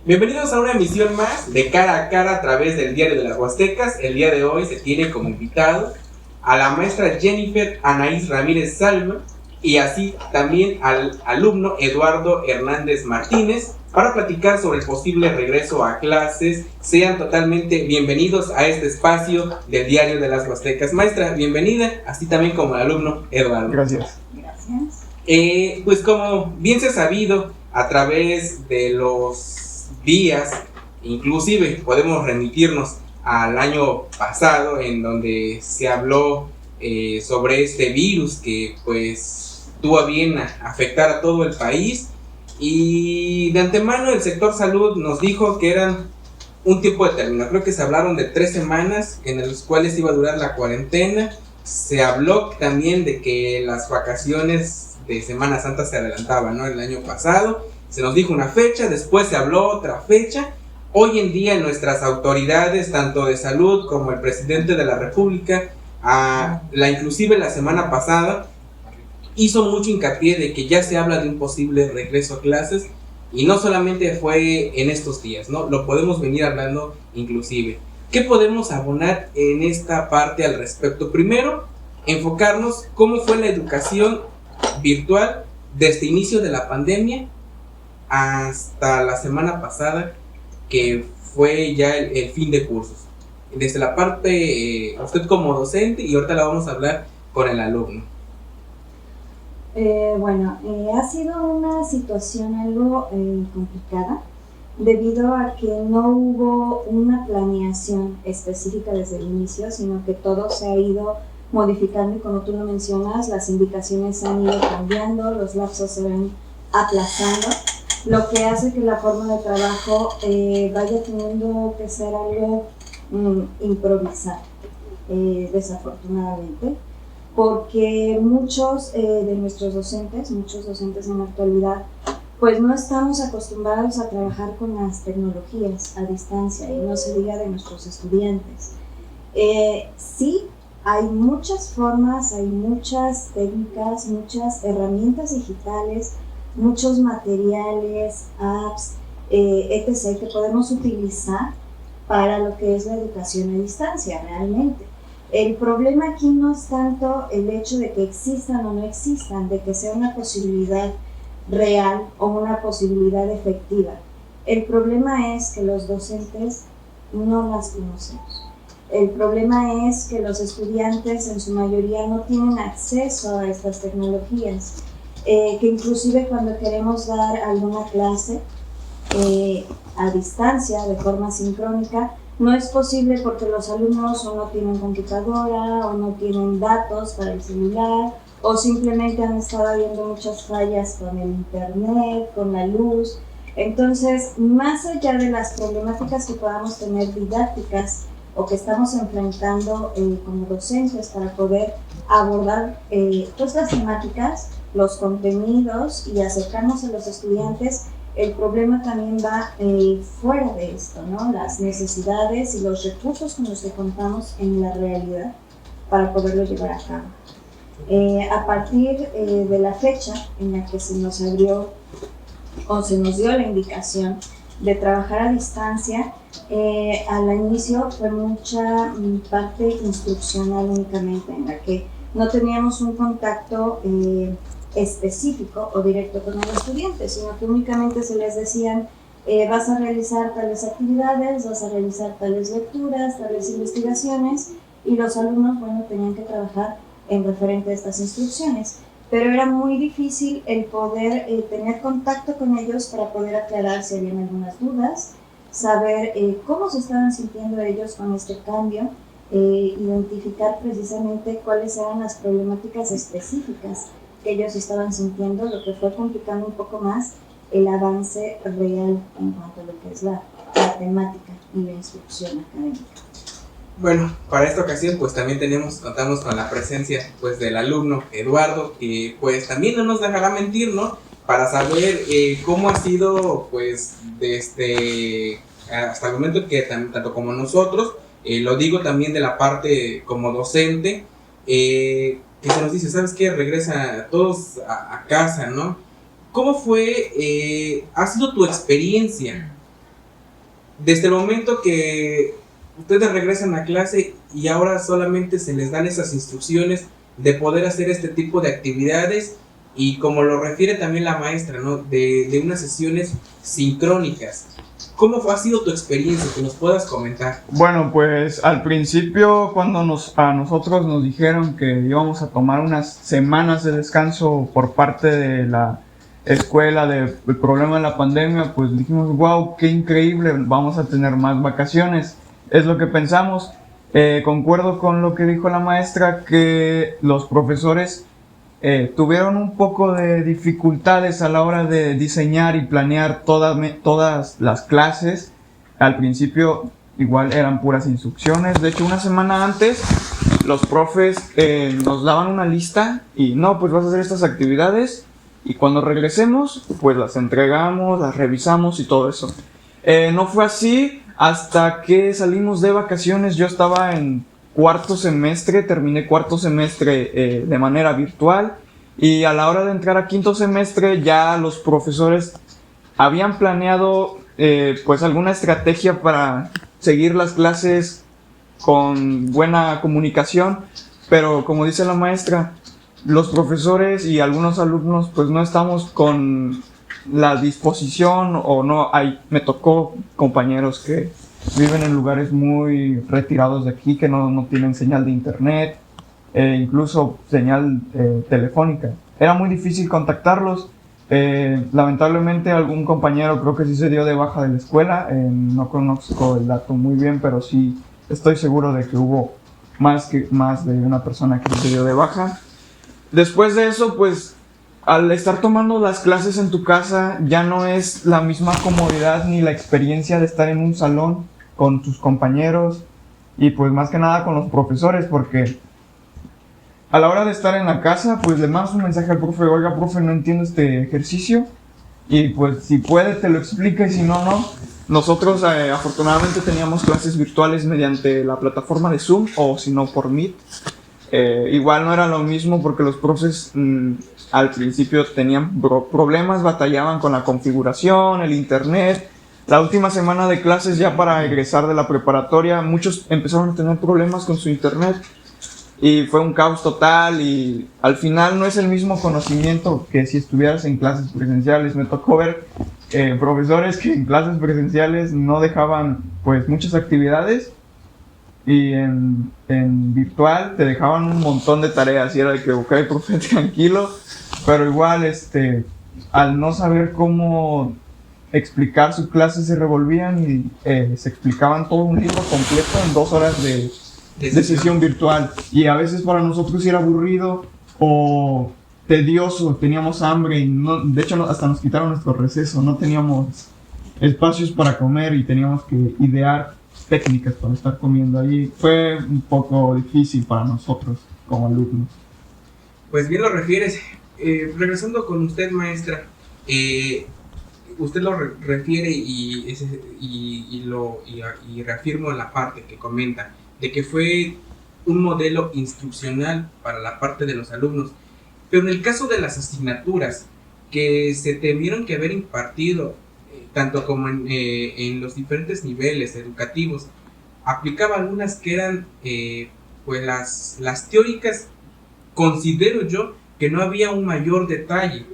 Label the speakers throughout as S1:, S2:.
S1: Bienvenidos a una emisión más de Cara a Cara a través del Diario de las Huastecas. El día de hoy se tiene como invitado a la maestra Jennifer Anaís Ramírez Salma y así también al alumno Eduardo Hernández Martínez para platicar sobre el posible regreso a clases. Sean totalmente bienvenidos a este espacio del Diario de las Huastecas. Maestra, bienvenida, así también como el alumno Eduardo.
S2: Gracias.
S1: Pues como bien se ha sabido a través de los días, inclusive podemos remitirnos al año pasado en donde se habló sobre este virus que pues tuvo a bien afectar a todo el país, y de antemano el sector salud nos dijo que eran un tiempo determinado. Creo que se hablaron de 3 semanas en las cuales iba a durar la cuarentena. Se habló también de que las vacaciones de Semana Santa se adelantaban, ¿no? El año pasado se nos dijo una fecha, después se habló otra fecha. Hoy en día nuestras autoridades, tanto de salud como el presidente de la República, inclusive la semana pasada, hizo mucho hincapié de que ya se habla de un posible regreso a clases, y no solamente fue en estos días, ¿no? Lo podemos venir hablando inclusive. ¿Qué podemos abonar en esta parte al respecto? Primero, enfocarnos cómo fue la educación virtual desde el inicio de la pandemia hasta la semana pasada, que fue ya el fin de cursos. Desde la parte, usted como docente, y ahorita la vamos a hablar con el alumno.
S3: Ha sido una situación algo complicada, debido a que no hubo una planeación específica desde el inicio, sino que todo se ha ido modificando y, como tú lo mencionas, las indicaciones han ido cambiando, los lapsos se van aplazando, lo que hace que la forma de trabajo vaya teniendo que ser algo improvisado, desafortunadamente, porque muchos de nuestros docentes, muchos docentes en la actualidad, pues no estamos acostumbrados a trabajar con las tecnologías a distancia, y no se diga de nuestros estudiantes. Sí, hay muchas formas, hay muchas técnicas, muchas herramientas digitales, muchos materiales, apps, etc., que podemos utilizar para lo que es la educación a distancia realmente. El problema aquí no es tanto el hecho de que existan o no existan, de que sea una posibilidad real o una posibilidad efectiva. El problema es que los docentes no las conocemos. El problema es que los estudiantes en su mayoría no tienen acceso a estas tecnologías, que inclusive cuando queremos dar alguna clase a distancia, de forma sincrónica, no es posible porque los alumnos o no tienen computadora o no tienen datos para el celular, o simplemente han estado habiendo muchas fallas con el internet, con la luz. Entonces, más allá de las problemáticas que podamos tener didácticas o que estamos enfrentando como docentes para poder abordar pues las temáticas, los contenidos y acercarnos a los estudiantes, el problema también va fuera de esto, ¿no? Las necesidades y los recursos con los que contamos en la realidad para poderlo llevar a cabo. A partir de la fecha en la que se nos abrió o se nos dio la indicación de trabajar a distancia, al inicio fue mucha parte instruccional únicamente, en la que no teníamos un contacto específico o directo con los estudiantes, sino que únicamente se les decían vas a realizar tales actividades, vas a realizar tales lecturas, tales investigaciones, y los alumnos, tenían que trabajar en referente a estas instrucciones, pero era muy difícil el poder tener contacto con ellos para poder aclarar si habían algunas dudas, saber cómo se estaban sintiendo ellos con este cambio, identificar precisamente cuáles eran las problemáticas específicas que ellos estaban sintiendo, lo que fue complicando un poco más el avance real en cuanto a lo que es la temática y la instrucción académica.
S1: Bueno, para esta ocasión pues también contamos con la presencia pues del alumno Eduardo, que pues también no nos dejará mentir, ¿no? Para saber cómo ha sido pues desde hasta el momento que tanto como nosotros, lo digo también de la parte como docente, que se nos dice, ¿sabes qué? Regresa todos a casa, ¿no? ¿Cómo fue, ha sido tu experiencia desde el momento que ustedes regresan a clase y ahora solamente se les dan esas instrucciones de poder hacer este tipo de actividades y como lo refiere también la maestra, ¿no? De unas sesiones sincrónicas. ¿Cómo ha sido tu experiencia? Que nos puedas comentar.
S2: Bueno, pues al principio cuando a nosotros nos dijeron que íbamos a tomar unas semanas de descanso por parte de la escuela del problema de la pandemia, pues dijimos, wow, qué increíble, vamos a tener más vacaciones. Es lo que pensamos. Concuerdo con lo que dijo la maestra, que los profesores tuvieron un poco de dificultades a la hora de diseñar y planear todas las clases. Al principio igual eran puras instrucciones. De hecho, una semana antes los profes nos daban una lista y no, pues vas a hacer estas actividades y cuando regresemos pues las entregamos, las revisamos y todo eso. No fue así hasta que salimos de vacaciones. Yo estaba en cuarto semestre, terminé cuarto semestre de manera virtual y a la hora de entrar a quinto semestre ya los profesores habían planeado pues alguna estrategia para seguir las clases con buena comunicación, pero como dice la maestra, los profesores y algunos alumnos pues no estamos con la disposición o no hay, me tocó compañeros que viven en lugares muy retirados de aquí, que no tienen señal de internet, incluso señal telefónica. Era muy difícil contactarlos. Lamentablemente algún compañero creo que sí se dio de baja de la escuela. No conozco el dato muy bien, pero sí estoy seguro de que hubo más de una persona que se dio de baja. Después de eso, pues al estar tomando las clases en tu casa ya no es la misma comodidad ni la experiencia de estar en un salón con tus compañeros y pues más que nada con los profesores, porque a la hora de estar en la casa pues le mandas un mensaje al profe, oiga profe, no entiendo este ejercicio, y pues si puede te lo explica y si no, no. Nosotros afortunadamente teníamos clases virtuales mediante la plataforma de Zoom o si no por Meet. Igual no era lo mismo porque los profes al principio tenían problemas, batallaban con la configuración, el internet. La última semana de clases ya para egresar de la preparatoria, muchos empezaron a tener problemas con su internet y fue un caos total y al final no es el mismo conocimiento que si estuvieras en clases presenciales. Me tocó ver profesores que en clases presenciales no dejaban pues muchas actividades y en virtual te dejaban un montón de tareas y era de que, ok, profe, tranquilo, pero igual al no saber cómo explicar su clase se revolvían y se explicaban todo un libro completo en 2 horas de sesión virtual y a veces para nosotros era aburrido o tedioso, teníamos hambre y no, de hecho hasta nos quitaron nuestro receso, no teníamos espacios para comer y teníamos que idear técnicas para estar comiendo allí. Fue un poco difícil para nosotros como alumnos.
S1: Pues bien lo refieres. Regresando con usted, maestra, usted lo refiere y reafirmo la parte que comenta de que fue un modelo instruccional para la parte de los alumnos, pero en el caso de las asignaturas que se tuvieron que haber impartido tanto como en los diferentes niveles educativos, aplicaba algunas que eran pues las teóricas. Considero yo que no había un mayor detalle,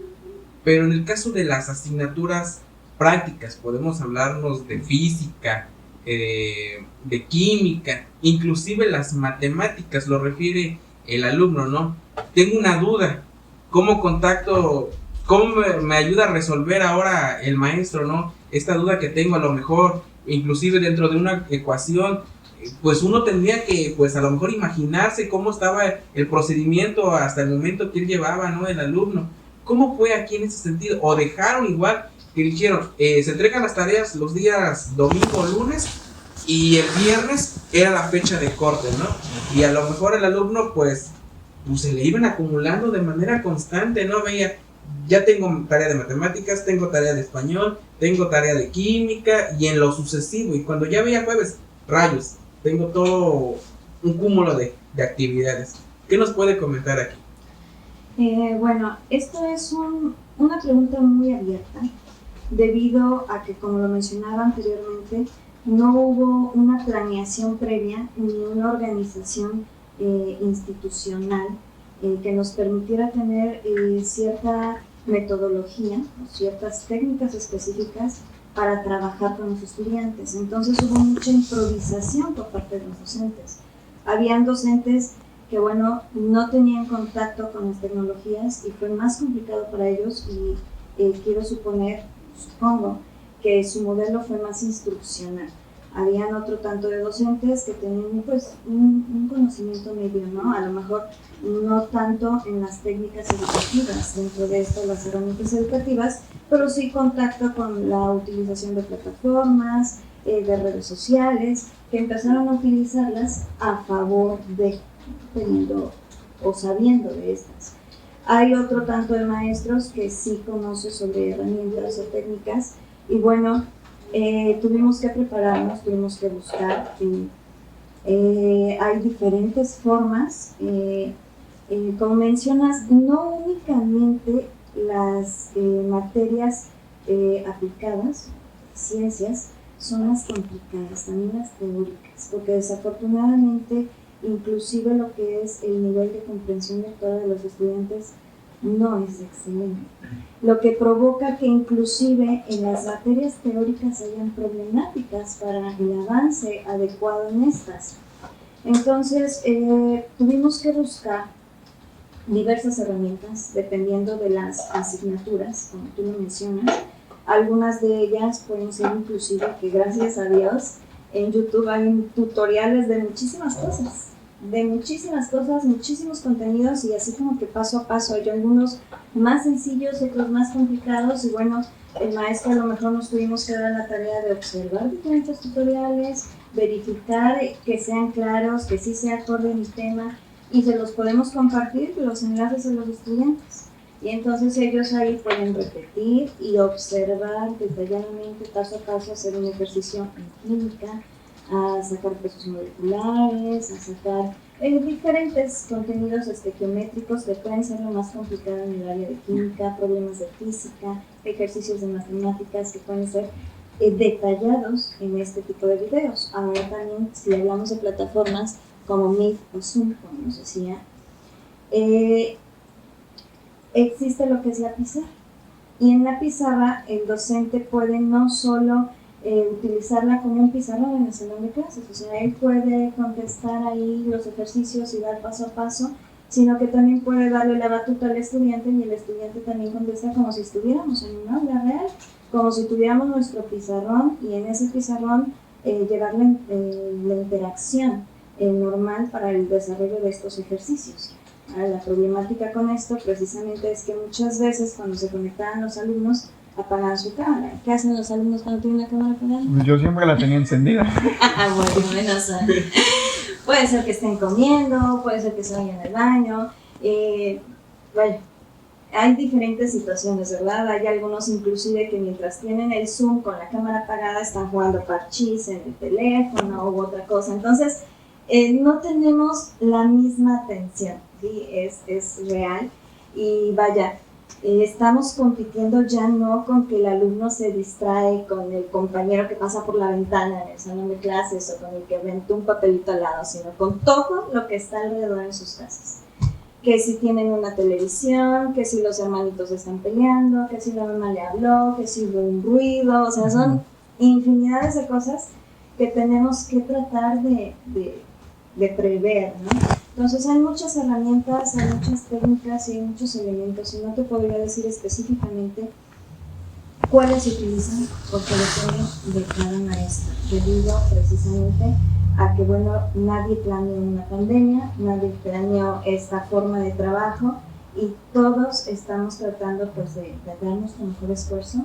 S1: pero en el caso de las asignaturas prácticas podemos hablarnos de física, de química, inclusive las matemáticas, lo refiere el alumno, ¿no? Tengo una duda, ¿cómo contacto, cómo me ayuda a resolver ahora el maestro, ¿no? Esta duda que tengo, a lo mejor, inclusive dentro de una ecuación, pues uno tendría que, pues a lo mejor imaginarse cómo estaba el procedimiento hasta el momento que él llevaba, ¿no? El alumno. ¿Cómo fue aquí en ese sentido? ¿O dejaron igual que dijeron, se entregan las tareas los días domingo o lunes y el viernes era la fecha de corte, ¿no? Y a lo mejor el alumno, pues se le iban acumulando de manera constante, ¿no? Veía, ya tengo tarea de matemáticas, tengo tarea de español, tengo tarea de química y en lo sucesivo. Y cuando ya veía jueves, rayos, tengo todo un cúmulo de actividades. ¿Qué nos puede comentar aquí?
S3: Bueno, esto es una pregunta muy abierta, debido a que, como lo mencionaba anteriormente, no hubo una planeación previa ni una organización institucional que nos permitiera tener cierta metodología o ciertas técnicas específicas para trabajar con los estudiantes. Entonces hubo mucha improvisación por parte de los docentes. Habían docentes que, bueno, no tenían contacto con las tecnologías y fue más complicado para ellos y supongo que su modelo fue más instruccional. Habían otro tanto de docentes que tenían pues un conocimiento medio, ¿no? A lo mejor no tanto en las técnicas educativas, dentro de esto las herramientas educativas, pero sí contacto con la utilización de plataformas, de redes sociales, que empezaron a utilizarlas a favor de, teniendo o sabiendo de estas. Hay otro tanto de maestros que sí conocen sobre herramientas o técnicas y bueno, tuvimos que prepararnos, tuvimos que buscar. Hay diferentes formas. Como mencionas, no únicamente las materias aplicadas, ciencias, son las complicadas, también las teóricas, porque desafortunadamente inclusive lo que es el nivel de comprensión lectora de los estudiantes no es excelente, lo que provoca que inclusive en las materias teóricas hayan problemáticas para el avance adecuado en estas. Entonces tuvimos que buscar diversas herramientas dependiendo de las asignaturas, como tú lo mencionas. Algunas de ellas pueden ser inclusive que gracias a Dios en YouTube hay tutoriales de muchísimas cosas, muchísimos contenidos y así como que paso a paso hay algunos más sencillos, otros más complicados y bueno, el maestro a lo mejor nos tuvimos que dar la tarea de observar diferentes tutoriales, verificar que sean claros, que sí se acorde mi tema y se los podemos compartir los enlaces a los estudiantes. Y entonces ellos ahí pueden repetir y observar detalladamente, paso a paso, hacer un ejercicio en química, a sacar pesos moleculares, a sacar diferentes contenidos geométricos que pueden ser lo más complicado en el área de química, problemas de física, ejercicios de matemáticas que pueden ser detallados en este tipo de videos. Ahora también, si hablamos de plataformas como Meet o Zoom, como nos decía, existe lo que es la pizarra. Y en la pizarra el docente puede no solo utilizarla como un pizarrón en el salón de clases, o sea, él puede contestar ahí los ejercicios y dar paso a paso, sino que también puede darle la batuta al estudiante y el estudiante también contesta como si estuviéramos en un aula real, como si tuviéramos nuestro pizarrón y en ese pizarrón llevarle la interacción normal para el desarrollo de estos ejercicios. Ahora, la problemática con esto precisamente es que muchas veces cuando se conectaban los alumnos apagan su cámara. ¿Qué hacen los alumnos cuando tienen la cámara apagada?
S2: Yo siempre la tenía encendida.
S3: Bueno, puede ser que estén comiendo, puede ser que se vayan al baño. Bueno, hay diferentes situaciones, ¿verdad? Hay algunos inclusive que mientras tienen el Zoom con la cámara apagada están jugando parchís en el teléfono u otra cosa. Entonces, no tenemos la misma atención, ¿sí? Es real. Y vaya, estamos compitiendo ya no con que el alumno se distrae con el compañero que pasa por la ventana en el salón de clases o con el que aventó un papelito al lado, sino con todo lo que está alrededor en sus casas. Que si tienen una televisión, que si los hermanitos están peleando, que si la mamá le habló, que si hubo un ruido, o sea, son infinidades de cosas que tenemos que tratar de prever, ¿no? Entonces hay muchas herramientas, hay muchas técnicas y hay muchos elementos y no te podría decir específicamente cuáles se utilizan porque depende de cada maestro, debido precisamente a que, bueno, nadie planeó una pandemia, nadie planeó esta forma de trabajo y todos estamos tratando pues de dar nuestro mejor esfuerzo,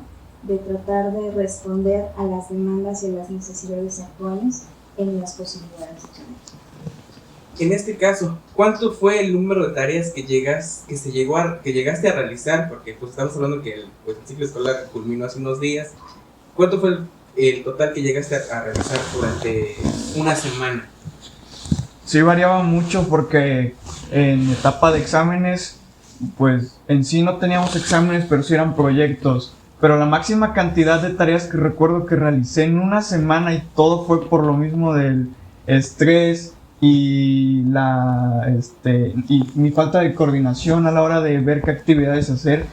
S3: de tratar de responder a las demandas y a las necesidades actuales en las posibilidades de trabajo.
S1: En este caso, ¿cuánto fue el número de tareas que llegaste a realizar? Porque pues estamos hablando que el ciclo escolar culminó hace unos días. ¿Cuánto fue el total que llegaste a realizar durante una semana?
S2: Sí variaba mucho porque en etapa de exámenes, pues en sí no teníamos exámenes, pero sí eran proyectos. pero la máxima cantidad de tareas que recuerdo que realicé en una semana, y todo fue por lo mismo del estrés y y mi falta de coordinación a la hora de ver qué actividades hacer.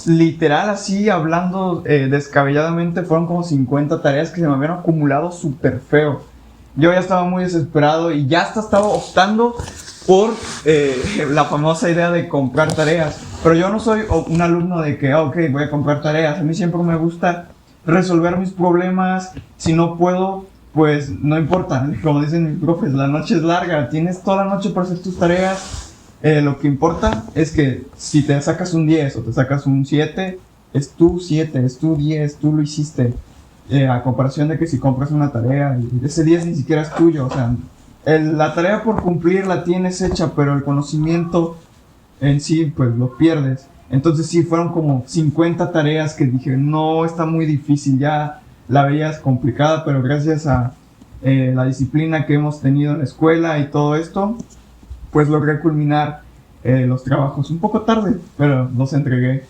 S2: Literal, así hablando descabelladamente, fueron como 50 tareas que se me habían acumulado súper feo. Yo ya estaba muy desesperado y ya hasta estaba optando por la famosa idea de comprar tareas. Pero yo no soy un alumno de que, ok, voy a comprar tareas. A mí siempre me gusta resolver mis problemas. Si no puedo, pues no importa. Como dicen mis profes, la noche es larga. Tienes toda la noche para hacer tus tareas. Lo que importa es que si te sacas un 10 o te sacas un 7, es tu 7, es tu 10, tú lo hiciste. A comparación de que si compras una tarea y ese 10 ni siquiera es tuyo. O sea, la tarea por cumplir la tienes hecha, pero el conocimiento en sí, pues lo pierdes. Entonces sí, fueron como 50 tareas que dije, no, está muy difícil, ya la veías complicada, pero gracias a la disciplina que hemos tenido en la escuela y todo esto, pues logré culminar los trabajos un poco tarde, pero los entregué.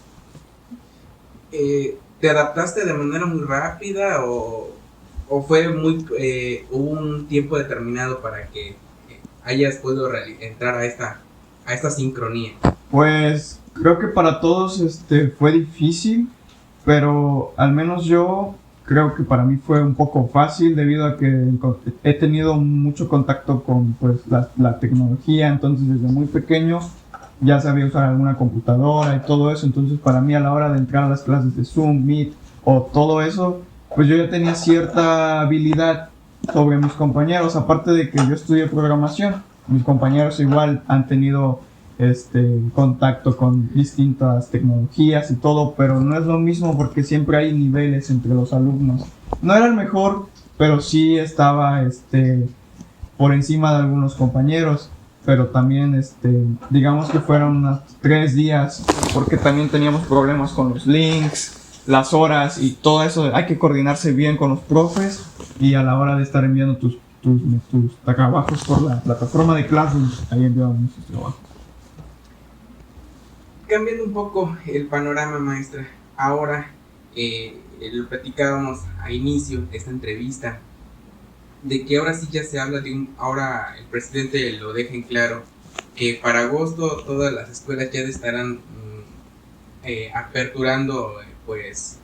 S1: ¿Te adaptaste de manera muy rápida o fue un tiempo determinado para que hayas podido entrar a esta sincronía?
S2: Pues creo que para todos fue difícil, pero al menos yo creo que para mí fue un poco fácil debido a que he tenido mucho contacto con pues, la tecnología, entonces desde muy pequeño ya sabía usar alguna computadora y todo eso, entonces para mí a la hora de entrar a las clases de Zoom, Meet o todo eso, pues yo ya tenía cierta habilidad sobre mis compañeros, aparte de que yo estudié programación, mis compañeros igual han tenido contacto con distintas tecnologías y todo, pero no es lo mismo porque siempre hay niveles entre los alumnos. No era el mejor, pero sí estaba por encima de algunos compañeros, pero también digamos que fueron unos 3 días porque también teníamos problemas con los links, las horas y todo eso. Hay que coordinarse bien con los profes y a la hora de estar enviando tus trabajos por la plataforma de Classroom, ahí enviamos nuestros trabajos.
S1: Cambiando un poco el panorama, maestra, ahora lo platicábamos a inicio de esta entrevista, de que ahora sí ya se habla ahora el presidente lo deja en claro, que para agosto todas las escuelas ya estarán aperturando pues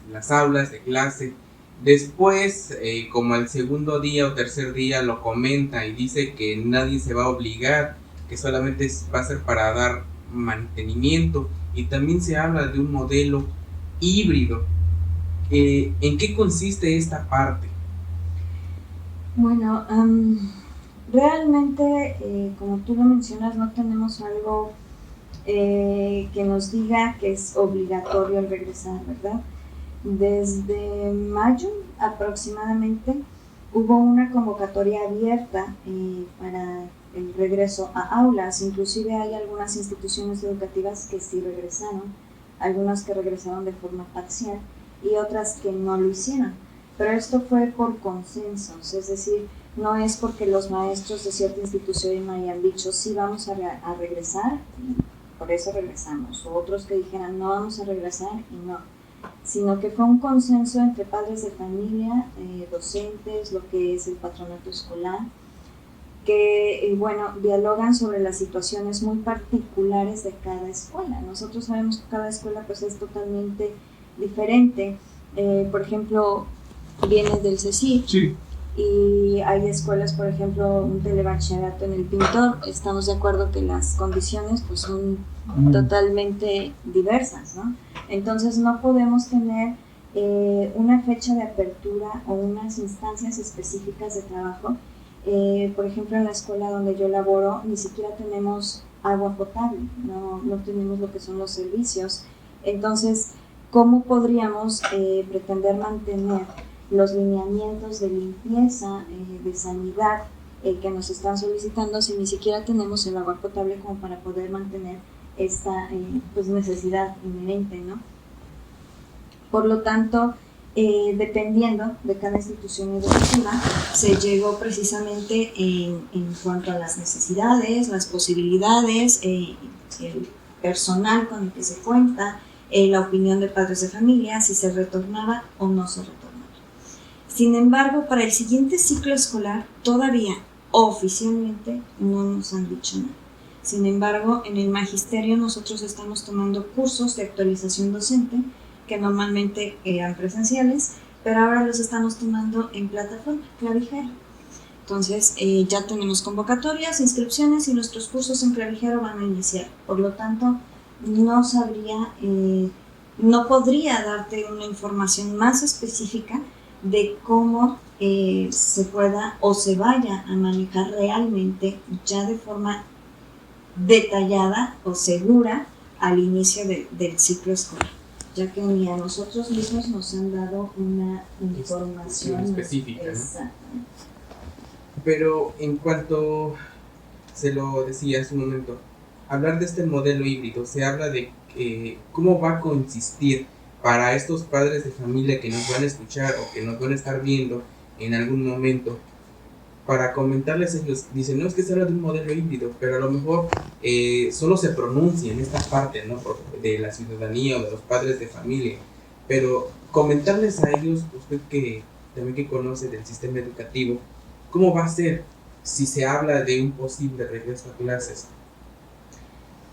S1: las aulas de clase. Después, como el segundo día o tercer día lo comenta y dice que nadie se va a obligar, que solamente va a ser para dar mantenimiento, y también se habla de un modelo híbrido. ¿En qué consiste esta parte?
S3: Bueno, realmente, como tú lo mencionas, no tenemos algo que nos diga que es obligatorio el regresar, ¿verdad? Desde mayo aproximadamente hubo una convocatoria abierta para el regreso a aulas. Inclusive hay algunas instituciones educativas que sí regresaron, algunas que regresaron de forma parcial y otras que no lo hicieron. Pero esto fue por consensos, es decir, no es porque los maestros de cierta institución hayan dicho sí vamos a regresar, y por eso regresamos, o otros que dijeran no vamos a regresar y no, sino que fue un consenso entre padres de familia, docentes, lo que es el patronato escolar, que dialogan sobre las situaciones muy particulares de cada escuela. Nosotros sabemos que cada escuela pues es totalmente diferente. Por ejemplo, viene del CECIT,
S2: sí,
S3: y hay escuelas, por ejemplo, un telebachillerato en el Pintor. Estamos de acuerdo que las condiciones pues son totalmente diversas, ¿no? Entonces no podemos tener una fecha de apertura o unas instancias específicas de trabajo. Por ejemplo, en la escuela donde yo laboro ni siquiera tenemos agua potable, no tenemos lo que son los servicios. Entonces, ¿cómo podríamos pretender mantener los lineamientos de limpieza, de sanidad que nos están solicitando si ni siquiera tenemos el agua potable como para poder mantener esta pues necesidad inherente, ¿no? Por lo tanto, dependiendo de cada institución educativa, se llegó precisamente en cuanto a las necesidades, las posibilidades, el personal con el que se cuenta, la opinión de padres de familia, si se retornaba o no se retornaba. Sin embargo, para el siguiente ciclo escolar todavía oficialmente no nos han dicho nada. Sin embargo, en el magisterio nosotros estamos tomando cursos de actualización docente que normalmente eran presenciales, pero ahora los estamos tomando en plataforma, Clavijero. Entonces, ya tenemos convocatorias, inscripciones y nuestros cursos en Clavijero van a iniciar. Por lo tanto, no sabría, no podría darte una información más específica de cómo se pueda o se vaya a manejar realmente ya de forma detallada o segura al inicio del ciclo escolar, ya que ni a nosotros mismos nos han dado una información
S1: específica,
S3: exacta.
S1: ¿no? Pero en cuanto se lo decía hace un momento, hablar de este modelo híbrido, se habla de cómo va a consistir para estos padres de familia que nos van a escuchar o que nos van a estar viendo en algún momento, para comentarles ellos, dicen, no es que se habla de un modelo híbrido, pero a lo mejor solo se pronuncia en esta parte, ¿no?, de la ciudadanía o de los padres de familia, pero comentarles a ellos, usted que también que conoce del sistema educativo, ¿cómo va a ser si se habla de un posible regreso a clases?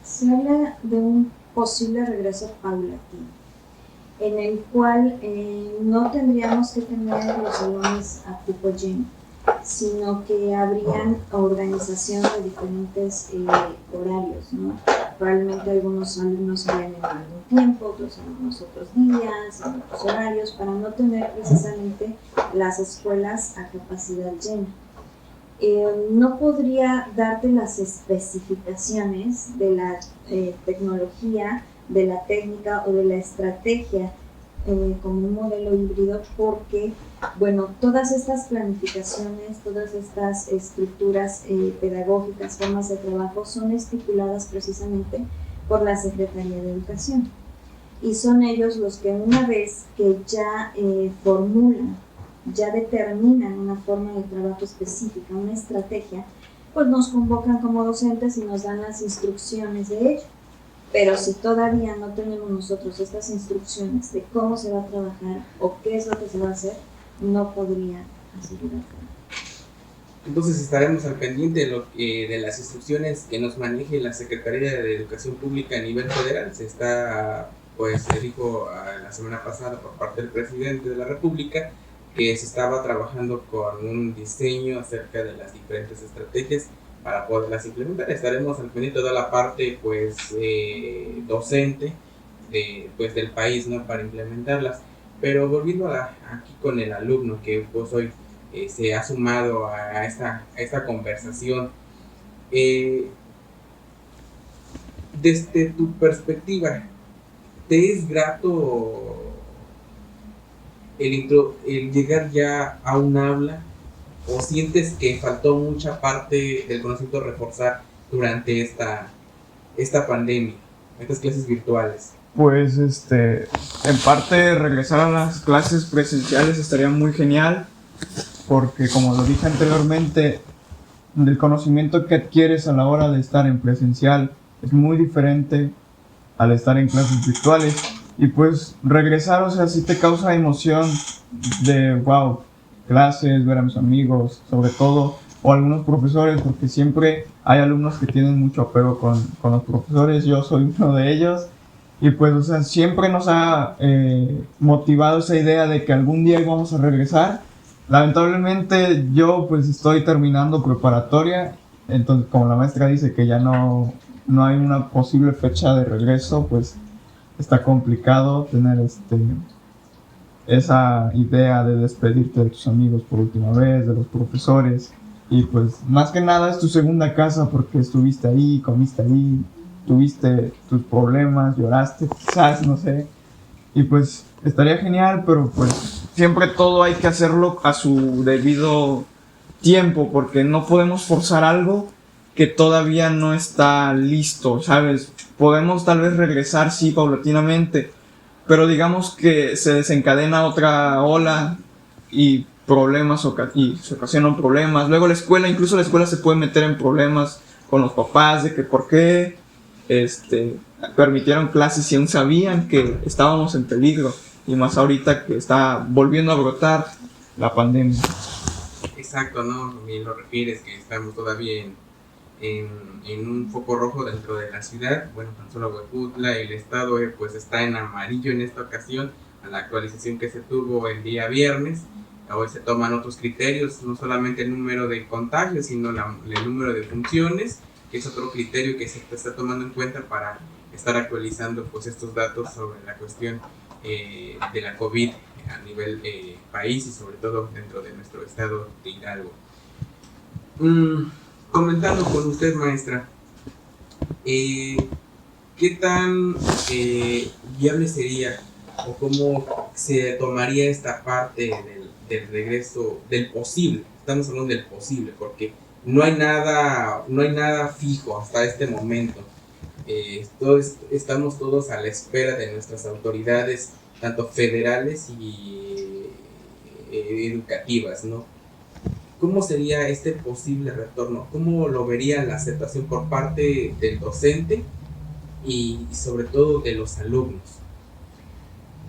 S3: Se habla de un posible regreso paulatino, en el cual no tendríamos que tener los salones a cupo lleno, sino que habrían organización de diferentes horarios, ¿no? Probablemente algunos alumnos vayan en algún tiempo, otros alumnos otros días, en otros horarios, para no tener precisamente las escuelas a capacidad llena. No podría darte las especificaciones de la tecnología, de la técnica o de la estrategia como un modelo híbrido, porque, bueno, todas estas planificaciones, todas estas estructuras pedagógicas, formas de trabajo, son estipuladas precisamente por la Secretaría de Educación. Y son ellos los que, una vez que ya formulan, ya determinan una forma de trabajo específica, una estrategia, pues nos convocan como docentes y nos dan las instrucciones de ello. Pero si todavía no tenemos nosotros estas instrucciones de cómo se va a trabajar o qué es lo que se va a hacer, no podría asegurar.
S1: Entonces estaremos al pendiente de las instrucciones que nos maneje la Secretaría de Educación Pública a nivel federal. Se está, pues se dijo la semana pasada por parte del presidente de la República que se estaba trabajando con un diseño acerca de las diferentes estrategias para poderlas implementar. Estaremos al pendiente de toda la parte, pues, docente pues, del país, ¿no?, para implementarlas. Pero volviendo aquí con el alumno que pues hoy se ha sumado a esta conversación, desde tu perspectiva, ¿te es grato el llegar ya a un aula, o sientes que faltó mucha parte del conocimiento a reforzar durante esta pandemia, estas clases virtuales?
S2: Pues en parte regresar a las clases presenciales estaría muy genial, porque como lo dije anteriormente, el conocimiento que adquieres a la hora de estar en presencial es muy diferente al estar en clases virtuales. Y pues regresar, o sea, sí te causa emoción de, wow, clases, ver a mis amigos, sobre todo, o algunos profesores, porque siempre hay alumnos que tienen mucho apego con los profesores. Yo soy uno de ellos. Y pues, o sea, siempre nos ha motivado esa idea de que algún día íbamos a regresar. Lamentablemente yo pues estoy terminando preparatoria, entonces como la maestra dice que ya no hay una posible fecha de regreso, pues está complicado tener esa idea de despedirte de tus amigos por última vez, de los profesores. Y pues más que nada es tu segunda casa, porque estuviste ahí, comiste ahí, tuviste tus problemas, lloraste quizás, no sé. Y pues estaría genial, pero pues siempre todo hay que hacerlo a su debido tiempo, porque no podemos forzar algo que todavía no está listo, ¿sabes? Podemos tal vez regresar, sí, paulatinamente, pero digamos que se desencadena otra ola y problemas, y se ocasionan problemas. Luego incluso la escuela se puede meter en problemas con los papás de que por qué permitieron clases y aún sabían que estábamos en peligro, y más ahorita que está volviendo a brotar la pandemia.
S1: Exacto, ¿no? Bien lo refieres, que estamos todavía en un foco rojo dentro de la ciudad. Bueno, tan solo Huejutla, el estado pues está en amarillo en esta ocasión, a la actualización que se tuvo el día viernes. Hoy se toman otros criterios, no solamente el número de contagios, sino el número de funciones, que es otro criterio que se está tomando en cuenta para estar actualizando pues estos datos sobre la cuestión de la COVID a nivel país y sobre todo dentro de nuestro estado de Hidalgo. Comentando con usted, maestra, ¿qué tan viable sería o cómo se tomaría esta parte del regreso, del posible? Estamos hablando del posible, porque no hay nada fijo hasta este momento. Estamos todos a la espera de nuestras autoridades, tanto federales y educativas, ¿no? ¿Cómo sería este posible retorno? ¿Cómo lo vería la aceptación por parte del docente y sobre todo de los alumnos?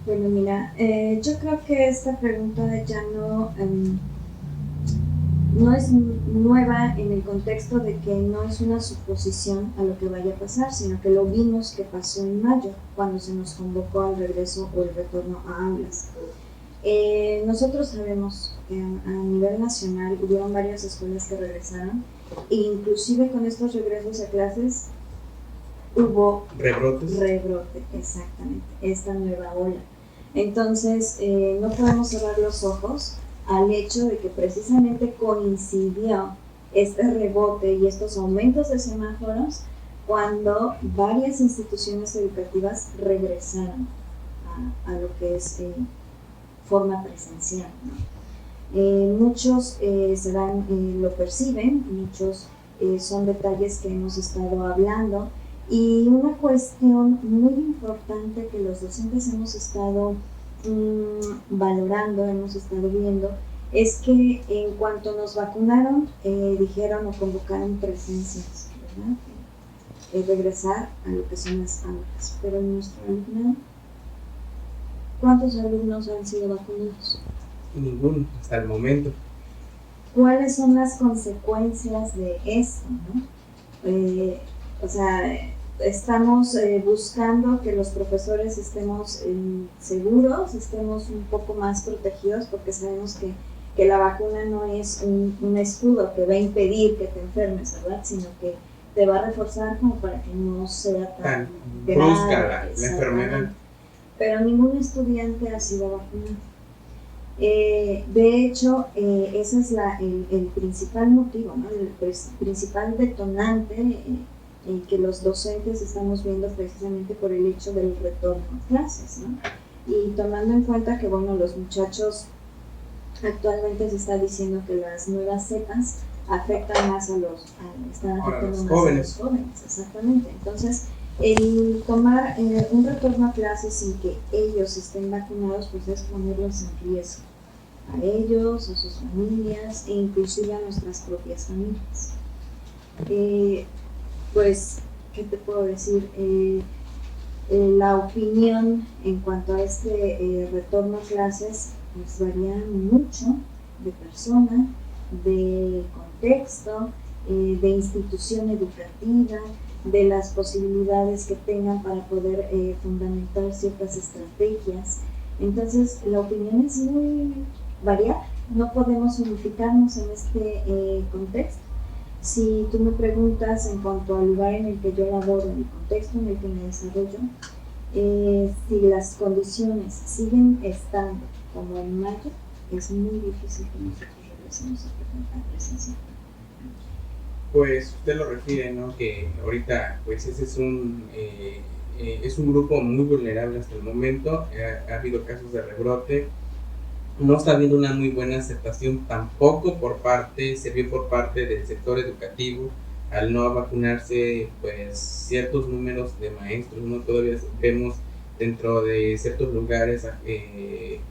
S3: Bueno, mira, yo creo que esta pregunta ya no es nueva en el contexto de que no es una suposición a lo que vaya a pasar, sino que lo vimos que pasó en mayo, cuando se nos convocó al regreso o el retorno a aulas. Nosotros sabemos que a nivel nacional hubieron varias escuelas que regresaron, e inclusive con estos regresos a clases hubo rebrote, exactamente, esta nueva ola. Entonces no podemos cerrar los ojos al hecho de que precisamente coincidió este rebote y estos aumentos de semáforos cuando varias instituciones educativas regresaron a lo que es forma presencial, ¿no? Muchos lo perciben, muchos son detalles que hemos estado hablando, y una cuestión muy importante que los docentes hemos estado valorando, hemos estado viendo, es que en cuanto nos vacunaron, dijeron o convocaron presencias, ¿verdad? Regresar a lo que son las aulas, pero en nuestro alumnado, ¿cuántos alumnos han sido vacunados?
S1: Ninguno, hasta el momento.
S3: ¿Cuáles son las consecuencias de esto, no? O sea, estamos buscando que los profesores estemos seguros, estemos un poco más protegidos, porque sabemos que la vacuna no es un escudo que va a impedir que te enfermes, ¿verdad? Sino que te va a reforzar como para que no sea tan
S1: brusca la enfermedad.
S3: Pero ningún estudiante ha sido vacunado. De hecho, ese es el principal motivo, ¿no? El principal detonante que los docentes estamos viendo precisamente por el hecho del retorno a clases, ¿no? Y tomando en cuenta que, bueno, los muchachos actualmente se está diciendo que las nuevas cepas afectan más están afectando más a los jóvenes, exactamente. Entonces, el tomar un retorno a clases sin que ellos estén vacunados, pues es ponerlos en riesgo, a ellos, a sus familias e inclusive a nuestras propias familias. Pues, ¿qué te puedo decir? La opinión en cuanto a este retorno a clases pues varía mucho de persona, de contexto, de institución educativa, de las posibilidades que tengan para poder fundamentar ciertas estrategias. Entonces, la opinión es muy variada, no podemos unificarnos en este contexto. Si tú me preguntas en cuanto al lugar en el que yo laboro, en el contexto en el que me desarrollo, si las condiciones siguen estando como en mayo, es muy difícil que nosotros regresemos a presencial.
S1: Pues usted lo refiere, ¿no? Que ahorita pues ese es un grupo muy vulnerable hasta el momento. Ha habido casos de rebrote. No está habiendo una muy buena aceptación tampoco se vio por parte del sector educativo al no vacunarse pues ciertos números de maestros, ¿no? Todavía vemos dentro de ciertos lugares que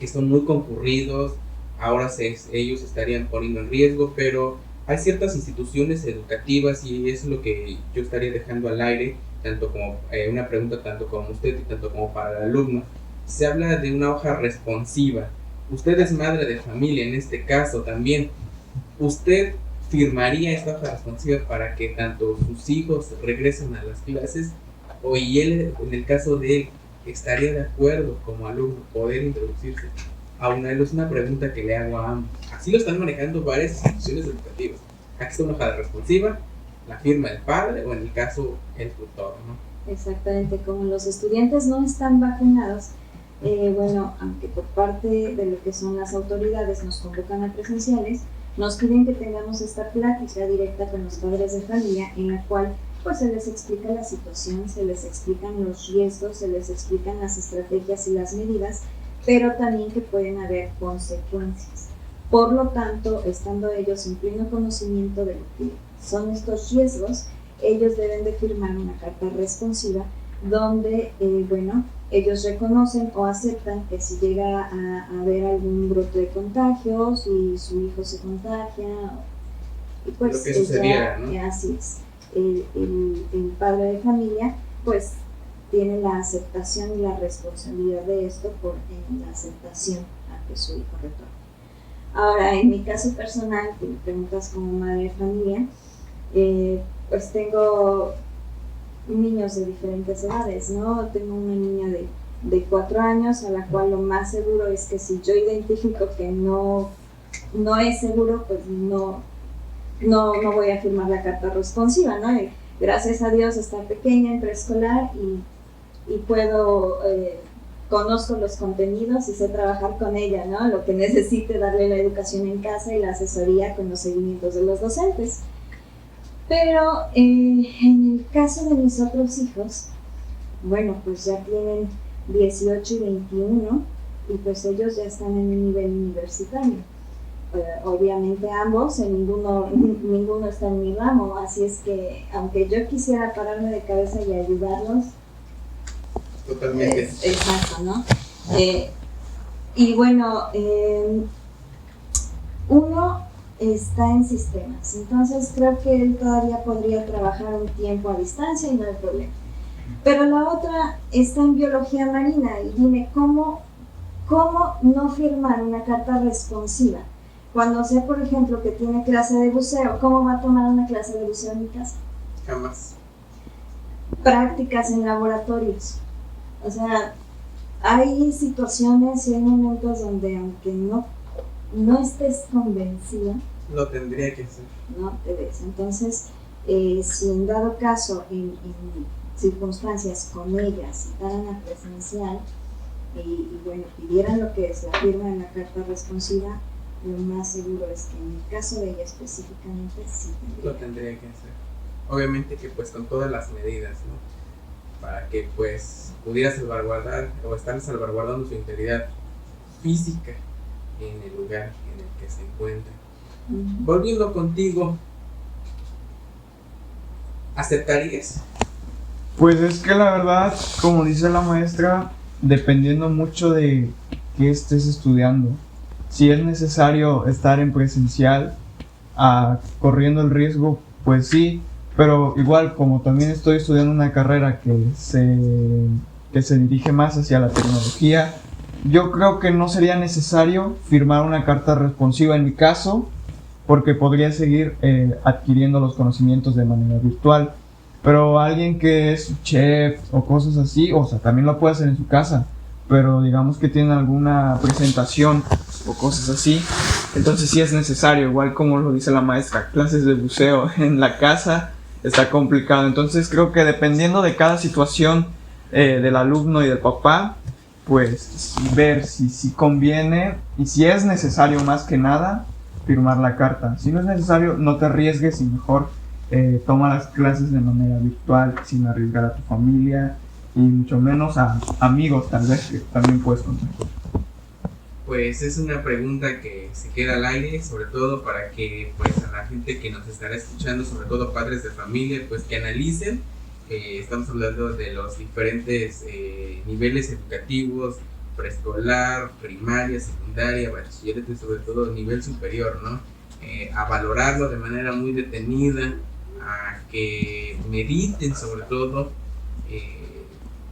S1: son muy concurridos, ahora ellos estarían poniendo en riesgo, pero hay ciertas instituciones educativas, y es lo que yo estaría dejando al aire, tanto como una pregunta tanto como usted y tanto como para el alumno. Se habla de una hoja responsiva. Usted es madre de familia en este caso también. ¿Usted firmaría esta hoja responsiva para que tanto sus hijos regresen a las clases? Y él, en el caso de él, estaría de acuerdo como alumno poder introducirse a una? Es una pregunta que le hago a ambos. Así lo están manejando varias instituciones educativas. Aquí está una hoja responsiva, la firma el padre o en el caso el tutor, ¿no?
S3: Exactamente, como los estudiantes no están vacunados, bueno, aunque por parte de lo que son las autoridades nos convocan a presenciales, nos piden que tengamos esta plática directa con los padres de familia, en la cual pues se les explica la situación, se les explican los riesgos, se les explican las estrategias y las medidas, pero también que pueden haber consecuencias. Por lo tanto, estando ellos en pleno conocimiento de lo que son estos riesgos, ellos deben de firmar una carta responsiva donde, bueno, ellos reconocen o aceptan que si llega a haber algún brote de contagios y su hijo se contagia, y pues
S1: lo que sucediera, ¿no?
S3: Así es. El padre de familia pues tiene la aceptación y la responsabilidad de esto por la aceptación a que su hijo retorne. Ahora, en mi caso personal, que me preguntas como madre de familia, pues tengo niños de diferentes edades, ¿no? Tengo una niña de 4 años, a la cual lo más seguro es que si yo identifico que no es seguro, pues no voy a firmar la carta responsiva, ¿no? Y gracias a Dios está pequeña en preescolar y puedo, conozco los contenidos y sé trabajar con ella, ¿no? Lo que necesite, darle la educación en casa y la asesoría con los seguimientos de los docentes. Pero en el caso de mis otros hijos, bueno, pues ya tienen 18 y 21 y pues ellos ya están en un nivel universitario. Obviamente ambos, ninguno está en mi ramo, así es que aunque yo quisiera pararme de cabeza y ayudarlos,
S1: totalmente.
S3: Exacto, ¿no? Y bueno, uno está en sistemas, entonces creo que él todavía podría trabajar un tiempo a distancia y no hay problema. Pero la otra está en biología marina y dime, ¿cómo no firmar una carta responsiva? Cuando sé, por ejemplo, que tiene clase de buceo, ¿cómo va a tomar una clase de buceo en mi casa?
S1: Jamás.
S3: Prácticas en laboratorios. O sea, hay situaciones y hay momentos donde aunque no estés convencida,
S1: lo tendría que hacer.
S3: No te ves. Entonces, si en dado caso, en circunstancias con ellas, citaran a presencial y bueno, pidieran lo que es la firma en la carta responsiva, lo más seguro es que en el caso de ella específicamente sí
S1: lo tendría que hacer. Obviamente que pues con todas las medidas, ¿no? Para que pues pudiera salvaguardar o estar salvaguardando su integridad física en el lugar en el que se encuentra. Uh-huh. Volviendo contigo, ¿aceptarías?
S2: Pues es que la verdad, como dice la maestra, dependiendo mucho de qué estés estudiando. Si es necesario estar en presencial, corriendo el riesgo, pues sí, pero igual como también estoy estudiando una carrera que se dirige más hacia la tecnología, yo creo que no sería necesario firmar una carta responsiva en mi caso, porque podría seguir adquiriendo los conocimientos de manera virtual. Pero alguien que es chef o cosas así, o sea, también lo puede hacer en su casa, pero digamos que tiene alguna presentación o cosas así, entonces sí es necesario, igual como lo dice la maestra, clases de buceo en la casa está complicado. Entonces creo que dependiendo de cada situación del alumno y del papá, pues ver si conviene y si es necesario más que nada firmar la carta. Si no es necesario, no te arriesgues y mejor toma las clases de manera virtual sin arriesgar a tu familia y mucho menos a amigos tal vez que también puedes contar.
S1: Pues es una pregunta que se queda al aire, sobre todo para que pues a la gente que nos estará escuchando, sobre todo padres de familia, pues que analicen. Estamos hablando de los diferentes niveles educativos, preescolar, primaria, secundaria, bachillerato y sobre todo nivel superior, ¿no? a valorarlo de manera muy detenida, a que mediten sobre todo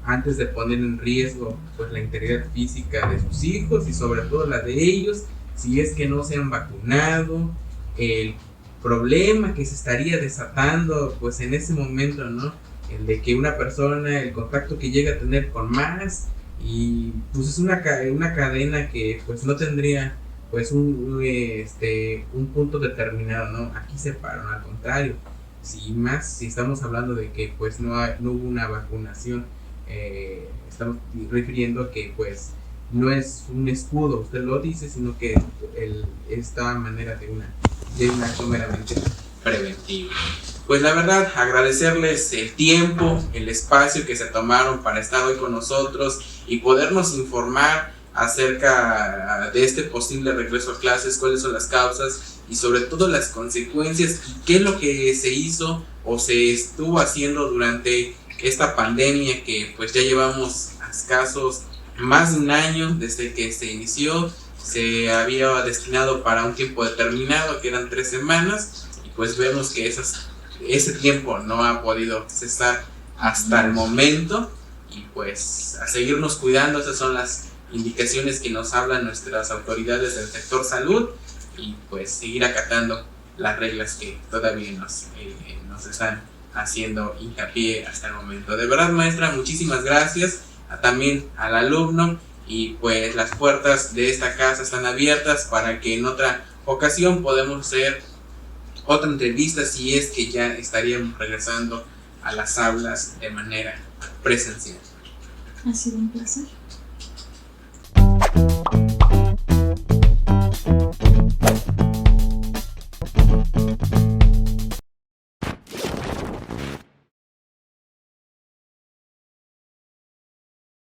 S1: antes de poner en riesgo pues la integridad física de sus hijos y sobre todo la de ellos, si es que no se han vacunado, el problema que se estaría desatando pues en ese momento, ¿no? El de que una persona, el contacto que llega a tener con más, y pues es una cadena que pues no tendría pues un punto determinado, ¿no? Aquí se paró, al contrario, si estamos hablando de que pues no hubo una vacunación, estamos refiriendo a que pues no es un escudo, usted lo dice, sino que esta manera de un acto meramente preventivo. Pues la verdad, agradecerles el tiempo, el espacio que se tomaron para estar hoy con nosotros y podernos informar acerca de este posible regreso a clases, cuáles son las causas y sobre todo las consecuencias y qué es lo que se hizo o se estuvo haciendo durante esta pandemia que pues ya llevamos a escasos más de un año desde que se inició. Se había destinado para un tiempo determinado, que eran 3 semanas, y pues vemos que ese tiempo no ha podido cesar hasta el momento, y pues a seguirnos cuidando. Esas son las indicaciones que nos hablan nuestras autoridades del sector salud, y pues seguir acatando las reglas que todavía nos están haciendo hincapié hasta el momento. De verdad, maestra, muchísimas gracias, también al alumno, y pues las puertas de esta casa están abiertas para que en otra ocasión podamos hacer otra entrevista, si es que ya estaríamos regresando a las aulas de manera presencial.
S3: Ha sido un placer.